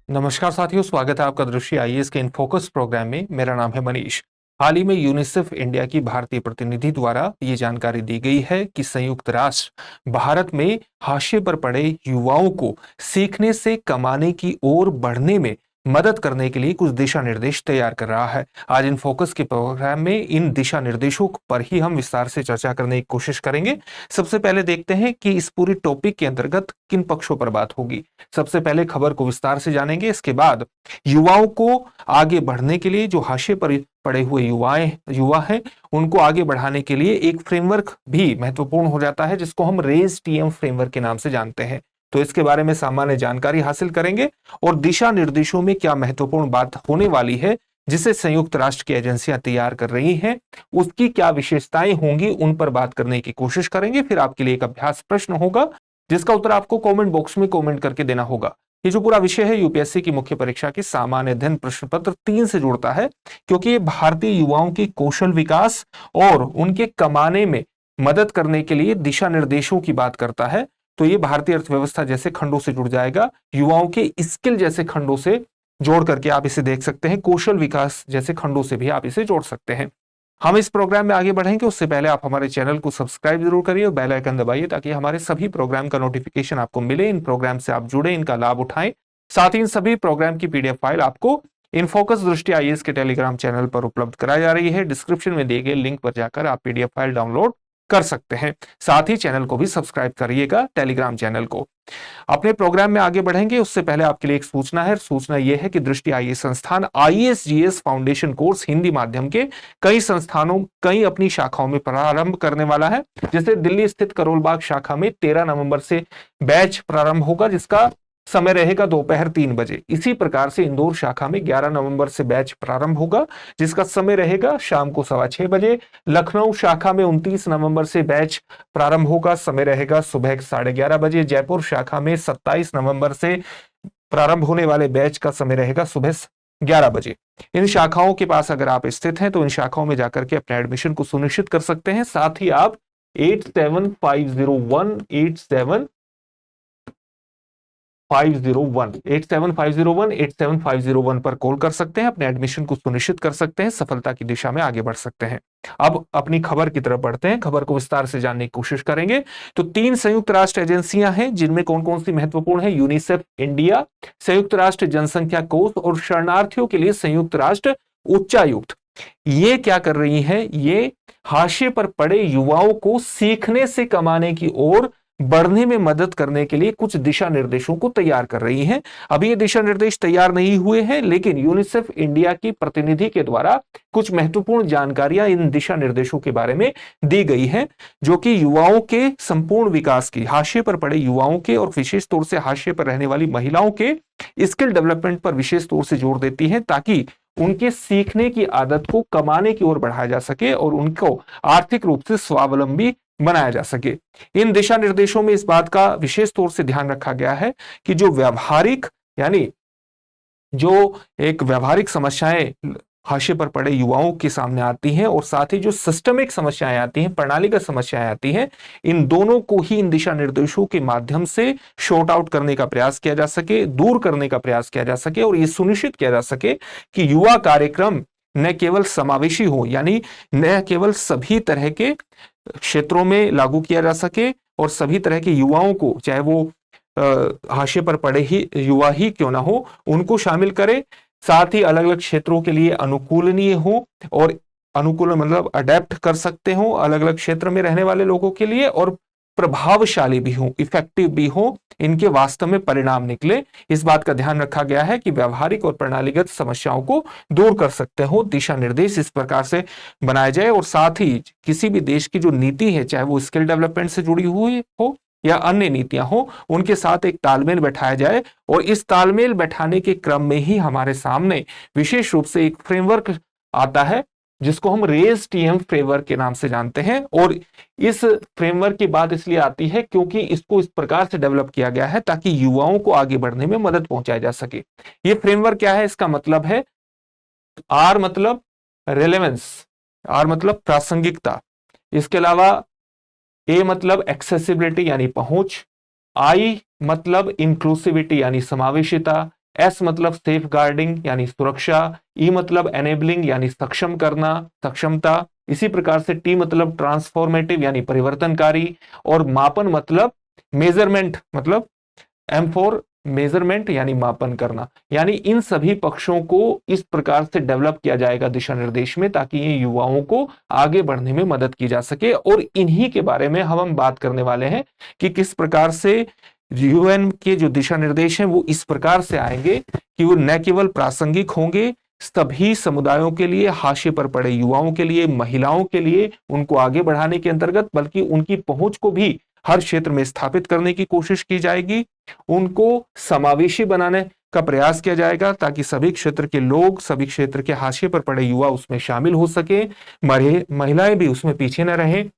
नमस्कार साथियों, स्वागत है आपका दृष्टि आईएएस के इन फोकस प्रोग्राम में। मेरा नाम है मनीष। हाल ही में यूनिसेफ इंडिया की भारतीय प्रतिनिधि द्वारा ये जानकारी दी गई है कि संयुक्त राष्ट्र भारत में हाशिए पर पड़े युवाओं को सीखने से कमाने की ओर बढ़ने में मदद करने के लिए कुछ दिशा निर्देश तैयार कर रहा है। आज इन फोकस के प्रोग्राम में इन दिशा निर्देशों पर ही हम विस्तार से चर्चा करने की कोशिश करेंगे। सबसे पहले देखते हैं कि इस पूरी टॉपिक के अंतर्गत किन पक्षों पर बात होगी। सबसे पहले खबर को विस्तार से जानेंगे, इसके बाद युवाओं को आगे बढ़ने के लिए, जो हाशिए पर पड़े हुए युवा हैं, उनको आगे बढ़ाने के लिए एक फ्रेमवर्क भी महत्वपूर्ण हो जाता है, जिसको हम रेज टीएम फ्रेमवर्क के नाम से जानते हैं। तो इसके बारे में सामान्य जानकारी हासिल करेंगे और दिशा निर्देशों में क्या महत्वपूर्ण बात होने वाली है जिसे संयुक्त राष्ट्र की एजेंसियां तैयार कर रही हैं, उसकी क्या विशेषताएं होंगी, उन पर बात करने की कोशिश करेंगे। फिर आपके लिए एक अभ्यास प्रश्न होगा जिसका उत्तर आपको कमेंट बॉक्स में कमेंट करके देना होगा। ये जो पूरा विषय है यूपीएससी की मुख्य परीक्षा की सामान्य अध्ययन प्रश्न पत्र 3 से जुड़ता है, क्योंकि ये भारतीय युवाओं की कौशल विकास और उनके कमाने में मदद करने के लिए दिशा निर्देशों की बात करता है। तो ये भारतीय अर्थव्यवस्था जैसे खंडों से जुड़ जाएगा, युवाओं के स्किल जैसे खंडों से जोड़ करके आप इसे देख सकते हैं, कौशल विकास जैसे खंडों से भी आप इसे जोड़ सकते हैं। हम इस प्रोग्राम में आगे बढ़ेंगे उससे पहले आप हमारे चैनल को सब्सक्राइब जरूर करिए और बेल आइकन दबाइए ताकि हमारे सभी प्रोग्राम का नोटिफिकेशन आपको मिले। इन प्रोग्राम से आप जुड़े, इनका लाभ उठाएं। साथ ही इन सभी प्रोग्राम की पीडीएफ फाइल आपको इनफोकस दृष्टि आईएएस के टेलीग्राम चैनल पर उपलब्ध कराई जा रही है। डिस्क्रिप्शन में दिए गए लिंक पर जाकर आप पीडीएफ फाइल डाउनलोड कर सकते हैं। साथ ही चैनल को भी सब्सक्राइब करिएगा, टेलीग्राम चैनल को। अपने प्रोग्राम में आगे बढ़ेंगे उससे पहले आपके लिए एक सूचना है। सूचना यह है कि दृष्टि आईएएस संस्थान आईएएस-जीएस फाउंडेशन कोर्स हिंदी माध्यम के कई अपनी शाखाओं में प्रारंभ करने वाला है। जैसे दिल्ली स्थित करोल बाग शाखा में 13 नवंबर से बैच प्रारंभ होगा, जिसका समय रहेगा दोपहर 3 बजे। इसी प्रकार से इंदौर शाखा में 11 नवंबर से बैच प्रारंभ होगा, जिसका समय रहेगा शाम को 6:15 बजे। लखनऊ शाखा में 29 नवंबर से बैच प्रारंभ होगा, समय रहेगा सुबह 11:30 बजे। जयपुर शाखा में 27 नवंबर से प्रारंभ होने वाले बैच का समय रहेगा सुबह 11 बजे। इन शाखाओं के पास अगर आप स्थित हैं तो इन शाखाओं में जाकर के अपने एडमिशन को सुनिश्चित कर सकते हैं। साथ ही आप 8750187501 पर कॉल कर सकते हैं, अपने एडमिशन को सुनिश्चित कर सकते हैं, सफलता की दिशा में आगे बढ़ सकते हैं। अब अपनी खबर की तरफ बढ़ते हैं, खबर को विस्तार से जानने की कोशिश करेंगे। तो 3 संयुक्त राष्ट्र एजेंसियां हैं जिनमें कौन कौन सी महत्वपूर्ण है। यूनिसेफ इंडिया, संयुक्त राष्ट्र जनसंख्या कोष और शरणार्थियों के लिए संयुक्त राष्ट्र उच्चायुक्त। ये क्या कर रही है, ये हाशिए पर पड़े युवाओं को सीखने से कमाने की ओर बढ़ने में मदद करने के लिए कुछ दिशा निर्देशों को तैयार कर रही हैं। अभी ये दिशा निर्देश तैयार नहीं हुए हैं, लेकिन यूनिसेफ इंडिया की प्रतिनिधि के द्वारा कुछ महत्वपूर्ण जानकारियां इन दिशा निर्देशों के बारे में दी गई हैं, जो कि युवाओं के संपूर्ण विकास की, हाशिए पर पड़े युवाओं के और विशेष तौर से हाशिए पर रहने वाली महिलाओं के स्किल डेवलपमेंट पर विशेष तौर से जोर देती है, ताकि उनके सीखने की आदत को कमाने की ओर बढ़ाया जा सके और उनको आर्थिक रूप से स्वावलंबी बनाया जा सके। इन दिशा निर्देशों में इस बात का विशेष तौर से ध्यान रखा गया है कि जो व्यावहारिक समस्याएं हाशिए पर पड़े युवाओं के सामने आती हैं और साथ ही जो सिस्टमिक समस्याएं आती हैं, प्रणालीगत समस्याएं आती हैं, इन दोनों को ही इन दिशा निर्देशों के माध्यम से शॉर्ट आउट करने का प्रयास किया जा सके, दूर करने का प्रयास किया जा सके और यह सुनिश्चित किया जा सके कि युवा कार्यक्रम न केवल समावेशी हो, यानी न केवल सभी तरह के क्षेत्रों में लागू किया जा सके और सभी तरह के युवाओं को, चाहे वो हाशिए पर पड़े ही युवा ही क्यों ना हो, उनको शामिल करे। साथ ही अलग अलग क्षेत्रों के लिए अनुकूलनीय हो, और अनुकूल मतलब अडेप्ट कर सकते हो अलग अलग क्षेत्र में रहने वाले लोगों के लिए, और प्रभावशाली भी हो, इफेक्टिव भी हो, इनके वास्तव में परिणाम निकले। इस बात का ध्यान रखा गया है कि व्यवहारिक और प्रणालीगत समस्याओं को दूर कर सकते हो। दिशा निर्देश इस प्रकार से बनाए जाए और साथ ही किसी भी देश की जो नीति है, चाहे वो स्किल डेवलपमेंट से जुड़ी हुई हो या अन्य नीतियां हो, उनके साथ एक तालमेल बैठाया जाए और इस तालमेल बैठाने के क्रम में ही हमारे सामने विशेष रूप से एक फ्रेमवर्क आता है जिसको हम रेज टीएम फ्रेमवर्क के नाम से जानते हैं। और इस फ्रेमवर्क की बात इसलिए आती है क्योंकि इसको इस प्रकार से डेवलप किया गया है ताकि युवाओं को आगे बढ़ने में मदद पहुंचाई जा सके। ये फ्रेमवर्क क्या है, इसका मतलब है आर मतलब रेलेवेंस, आर मतलब प्रासंगिकता, इसके अलावा ए मतलब एक्सेसिबिलिटी यानी पहुंच, आई मतलब इंक्लूसिविटी यानी समावेशिता, एस मतलब सेफ गार्डिंग यानी सुरक्षा, ई मतलब एनेबलिंग यानी सक्षम करना, सक्षमता, इसी प्रकार से टी मतलब ट्रांसफॉर्मेटिव यानी परिवर्तनकारी, और मापन मतलब मेजरमेंट, मतलब एम फॉर मेजरमेंट यानी मापन करना। यानी इन सभी पक्षों को इस प्रकार से डेवलप किया जाएगा दिशा निर्देश में, ताकि ये युवाओं को आगे बढ़ने में मदद की जा सके। और इन्हीं के बारे में हम बात करने वाले हैं कि किस प्रकार से यूएन के जो दिशा निर्देश हैं वो इस प्रकार से आएंगे कि वो न केवल प्रासंगिक होंगे सभी समुदायों के लिए, हाशिए पर पड़े युवाओं के लिए, महिलाओं के लिए, उनको आगे बढ़ाने के अंतर्गत, बल्कि उनकी पहुंच को भी हर क्षेत्र में स्थापित करने की कोशिश की जाएगी। उनको समावेशी बनाने का प्रयास किया जाएगा ताकि सभी क्षेत्र के लोग, सभी क्षेत्र के हाशिए पर पड़े युवा उसमें शामिल हो सके, महिलाएं भी उसमें पीछे न रहें।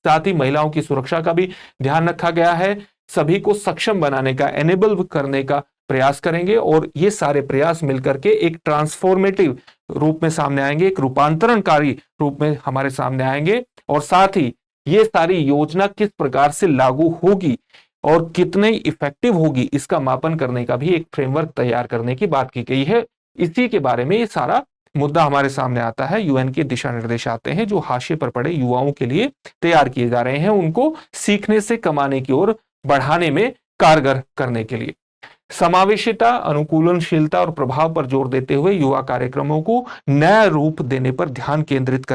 साथ ही महिलाओं की सुरक्षा का भी ध्यान रखा गया है। सभी को सक्षम बनाने का, एनेबल करने का प्रयास करेंगे, और ये सारे प्रयास मिलकर के एक ट्रांसफॉर्मेटिव रूप में सामने आएंगे, एक रूपांतरणकारी रूप में हमारे सामने आएंगे। और साथ ही ये सारी योजना किस प्रकार से लागू होगी और कितने इफेक्टिव होगी, इसका मापन करने का भी एक फ्रेमवर्क तैयार करने की बात की गई है। इसी के बारे में ये सारा मुद्दा हमारे सामने आता है। यूएन के दिशा निर्देश आते हैं जो हाशिए पर पड़े युवाओं के लिए तैयार किए जा रहे हैं, उनको सीखने से कमाने की ओर बढ़ाने में कारगर करने के लिए। समावेशिता, अनुकूलनशीलता और प्रभाव पर जोर देते हुए युवा कार्यक्रमों को नया रूप देने पर ध्यान केंद्रित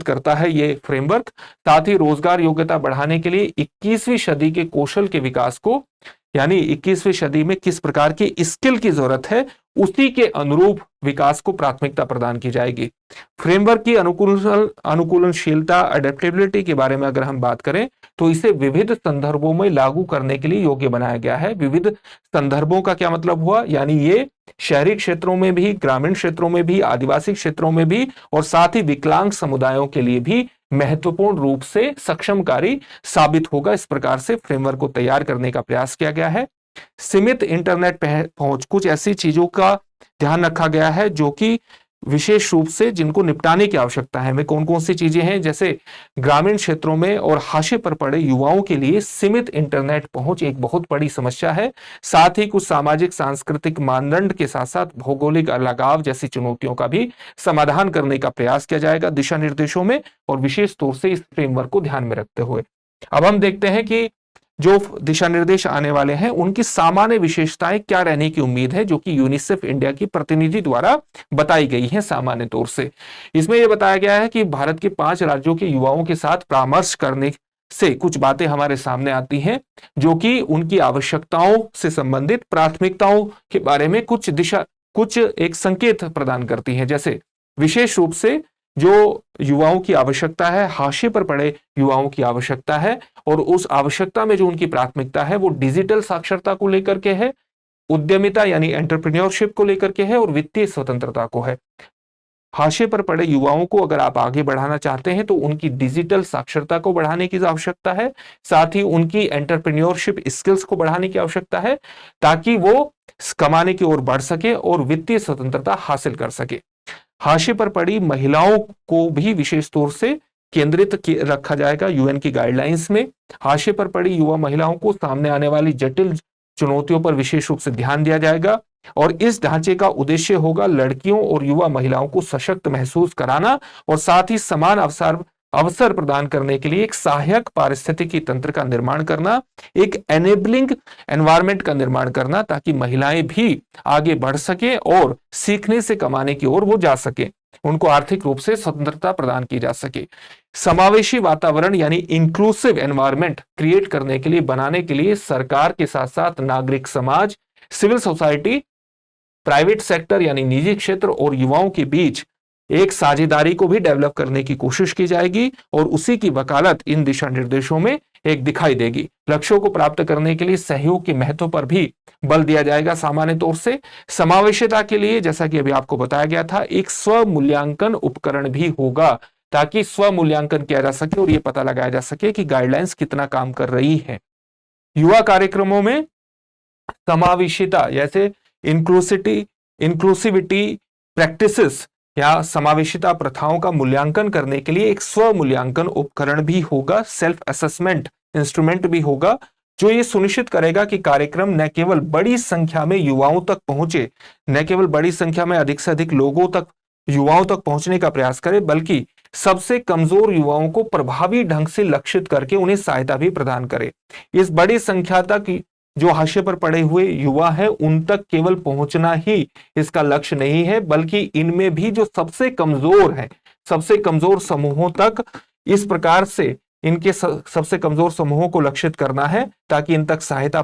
करता है ये फ्रेमवर्क। साथ ही रोजगार योग्यता बढ़ाने के लिए 21वीं सदी के कौशल के विकास को, यानी 21वीं सदी में किस प्रकार की स्किल की जरूरत है, उसी के अनुरूप विकास को प्राथमिकता प्रदान की जाएगी। फ्रेमवर्क की अनुकूलनशीलता, अडेप्टेबिलिटी के बारे में अगर हम बात करें तो इसे विविध संदर्भों में लागू करने के लिए योग्य बनाया गया है। विविध संदर्भों का क्या मतलब हुआ, यानी ये शहरी क्षेत्रों में भी, ग्रामीण क्षेत्रों में भी, आदिवासी क्षेत्रों में भी, और साथ ही विकलांग समुदायों के लिए भी महत्वपूर्ण रूप से सक्षमकारी साबित होगा। इस प्रकार से फ्रेमवर्क को तैयार करने का प्रयास किया गया है। सीमित इंटरनेट पहुंच, कुछ ऐसी चीजों का ध्यान रखा गया है जो कि विशेष रूप से जिनको निपटाने की आवश्यकता है। वे कौन कौन सी चीजें हैं, जैसे ग्रामीण क्षेत्रों में और हाशिए पर पड़े युवाओं के लिए सीमित इंटरनेट पहुंच एक बहुत बड़ी समस्या है। साथ ही कुछ सामाजिक सांस्कृतिक मानदंड के साथ साथ भौगोलिक अलगाव जैसी चुनौतियों का भी समाधान करने का प्रयास किया जाएगा दिशा निर्देशों में, और विशेष तौर से इस फ्रेमवर्क को ध्यान में रखते हुए। अब हम देखते हैं कि जो दिशा निर्देश आने वाले हैं उनकी सामान्य विशेषताएं क्या रहने की उम्मीद है, जो कि यूनिसेफ इंडिया की प्रतिनिधि द्वारा बताई गई है। सामान्य तौर से इसमें यह बताया गया है कि भारत के 5 राज्यों के युवाओं के साथ परामर्श करने से कुछ बातें हमारे सामने आती हैं, जो कि उनकी आवश्यकताओं से संबंधित प्राथमिकताओं के बारे में कुछ एक संकेत प्रदान करती हैं। जैसे विशेष रूप से जो युवाओं की आवश्यकता है, हाशिए पर पड़े युवाओं की आवश्यकता है, और उस आवश्यकता में जो उनकी प्राथमिकता है वो डिजिटल साक्षरता को लेकर के है, उद्यमिता यानी एंटरप्रेन्योरशिप को लेकर के है, और वित्तीय स्वतंत्रता को है। हाशिए पर पड़े युवाओं को अगर आप आगे बढ़ाना चाहते हैं तो उनकी डिजिटल साक्षरता को बढ़ाने की आवश्यकता है, साथ ही उनकी एंटरप्रेन्योरशिप स्किल्स को बढ़ाने की आवश्यकता है, ताकि वो कमाने की ओर बढ़ सके और वित्तीय स्वतंत्रता हासिल कर सके। हाशिए पर पड़ी महिलाओं को भी विशेष तौर से केंद्रित रखा जाएगा यूएन की गाइडलाइंस में। हाशिए पर पड़ी युवा महिलाओं को सामने आने वाली जटिल चुनौतियों पर विशेष रूप से ध्यान दिया जाएगा, और इस ढांचे का उद्देश्य होगा लड़कियों और युवा महिलाओं को सशक्त महसूस कराना, और साथ ही समान अवसर प्रदान करने के लिए एक सहायक पारिस्थितिकी तंत्र का निर्माण करना, एक एनेबलिंग एनवायरनमेंट का निर्माण करना, ताकि महिलाएं भी आगे बढ़ सके और सीखने से कमाने की ओर वो जा सके, उनको आर्थिक रूप से स्वतंत्रता प्रदान की जा सके। समावेशी वातावरण यानी इंक्लूसिव एनवायरनमेंट क्रिएट करने के लिए, बनाने के लिए सरकार के साथ साथ नागरिक समाज, सिविल सोसाइटी, प्राइवेट सेक्टर यानी निजी क्षेत्र और युवाओं के बीच एक साझेदारी को भी डेवलप करने की कोशिश की जाएगी, और उसी की वकालत इन दिशा निर्देशों में एक दिखाई देगी। लक्ष्यों को प्राप्त करने के लिए सहयोग के महत्व पर भी बल दिया जाएगा। सामान्य तौर से समावेशिता के लिए, जैसा कि अभी आपको बताया गया था, एक स्व मूल्यांकन उपकरण भी होगा, ताकि स्व मूल्यांकन किया जा सके और यह पता लगाया जा सके कि गाइडलाइंस कितना काम कर रही है। युवा कार्यक्रमों में समावेशिता जैसे इंक्लूसिविटी प्रैक्टिसेस या समावेशिता प्रथाओं का मूल्यांकन करने के लिए एक स्व मूल्यांकन उपकरण भी होगा, सेल्फ असेसमेंट इंस्ट्रूमेंट भी होगा, जो ये सुनिश्चित करेगा कि कार्यक्रम न केवल बड़ी संख्या में युवाओं तक पहुंचे, न केवल बड़ी संख्या में अधिक से अधिक लोगों तक, युवाओं तक पहुंचने का प्रयास करे, बल्कि सबसे कमजोर युवाओं को प्रभावी ढंग से लक्षित करके उन्हें सहायता भी प्रदान करे। इस बड़ी संख्या तक जो हाशिए पर पड़े हुए युवा है उन तक केवल पहुंचना ही इसका लक्ष्य नहीं है, बल्कि इनमें भी जो सबसे कमजोर है, सबसे कमजोर समूहों तक इस प्रकार से इनके सबसे कमजोर समूहों को लक्षित करना है ताकि इन तक सहायता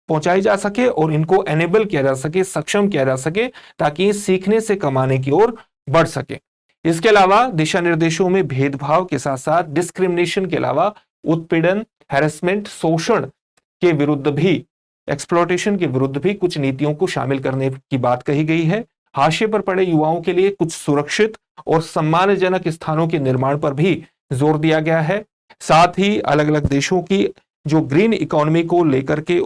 पहुंचाई जा सके और इनको एनेबल किया जा सके, सक्षम किया जा सके, ताकि ये सीखने से कमाने की ओर बढ़ सके। इसके अलावा दिशा निर्देशों में भेदभाव के साथ साथ डिस्क्रिमिनेशन के अलावा उत्पीड़न, हैरेसमेंट, शोषण के विरुद्ध भी, एक्सप्लॉयटेशन के विरुद्ध भी कुछ नीतियों को शामिल करने की बात कही गई है। हाशिए पर पड़े युवाओं के लिए कुछ सुरक्षित और सम्मानजनक स्थानों के निर्माण पर भी जोर दिया गया है। साथ ही अलग अलग देशों की जो ग्रीन इकोनॉमी को लेकर के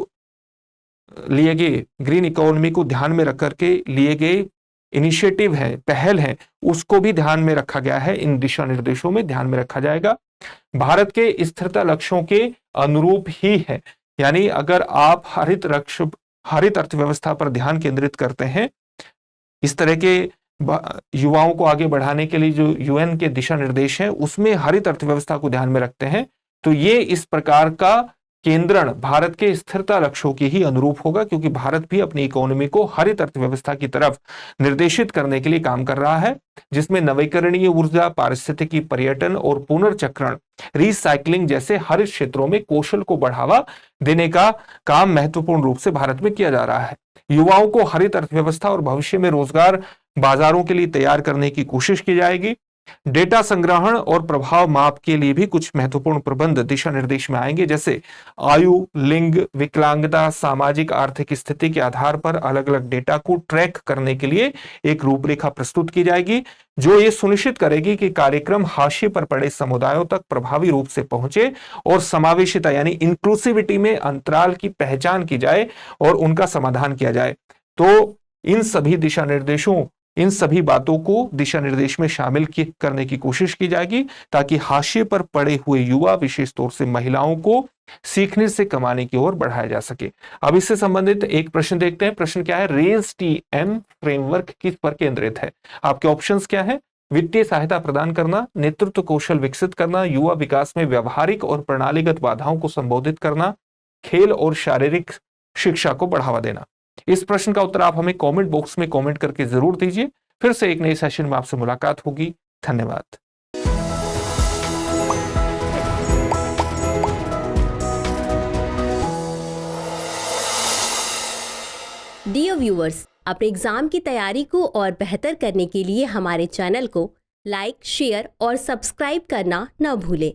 लिए गए, ग्रीन इकोनॉमी को ध्यान में रख करके लिए गए इनिशिएटिव है, पहल है, उसको भी ध्यान में रखा गया है, इन दिशा निर्देशों में ध्यान में रखा जाएगा। भारत के स्थिरता लक्ष्यों के अनुरूप ही है, यानी अगर आप हरित अर्थव्यवस्था पर ध्यान केंद्रित करते हैं, इस तरह के युवाओं को आगे बढ़ाने के लिए जो यूएन के दिशा निर्देश हैं उसमें हरित अर्थव्यवस्था को ध्यान में रखते हैं, तो ये इस प्रकार का केंद्रण भारत के स्थिरता लक्ष्यों के ही अनुरूप होगा, क्योंकि भारत भी अपनी इकोनॉमी को हरित अर्थव्यवस्था की तरफ निर्देशित करने के लिए काम कर रहा है, जिसमें नवीकरणीय ऊर्जा, पारिस्थितिकी, पर्यटन और पुनर्चक्रण, रिसाइकलिंग जैसे हरित क्षेत्रों में कौशल को बढ़ावा देने का काम महत्वपूर्ण रूप से भारत में किया जा रहा है। युवाओं को हरित अर्थव्यवस्था और भविष्य में रोजगार बाजारों के लिए तैयार करने की कोशिश की जाएगी। डेटा संग्रहण और प्रभाव माप के लिए भी कुछ महत्वपूर्ण प्रबंध दिशा निर्देश में आएंगे, जैसे आयु, लिंग, विकलांगता, सामाजिक आर्थिक स्थिति के आधार पर अलग अलग डेटा को ट्रैक करने के लिए एक रूपरेखा प्रस्तुत की जाएगी, जो ये सुनिश्चित करेगी कि कार्यक्रम हाशिए पर पड़े समुदायों तक प्रभावी रूप से पहुंचे और समावेशिता यानी इंक्लूसिविटी में अंतराल की पहचान की जाए और उनका समाधान किया जाए। तो इन सभी दिशा निर्देशों, इन सभी बातों को दिशा निर्देश में शामिल करने की कोशिश की जाएगी, ताकि हाशिए पर पड़े हुए युवा, विशेष तौर से महिलाओं को सीखने से कमाने की ओर बढ़ाया जा सके। अब इससे संबंधित एक प्रश्न देखते हैं। प्रश्न क्या है? रेज टीएम फ्रेमवर्क किस पर केंद्रित है? आपके ऑप्शंस क्या है? वित्तीय सहायता प्रदान करना, नेतृत्व कौशल विकसित करना, युवा विकास में व्यवहारिक और प्रणालीगत बाधाओं को संबोधित करना, खेल और शारीरिक शिक्षा को बढ़ावा देना। इस प्रश्न का उत्तर आप हमें कमेंट बॉक्स में कमेंट करके जरूर दीजिए। फिर से एक नए सेशन में आपसे मुलाकात होगी। धन्यवाद। डियर व्यूअर्स, अपने एग्जाम की तैयारी को और बेहतर करने के लिए हमारे चैनल को लाइक, शेयर और सब्सक्राइब करना न भूलें।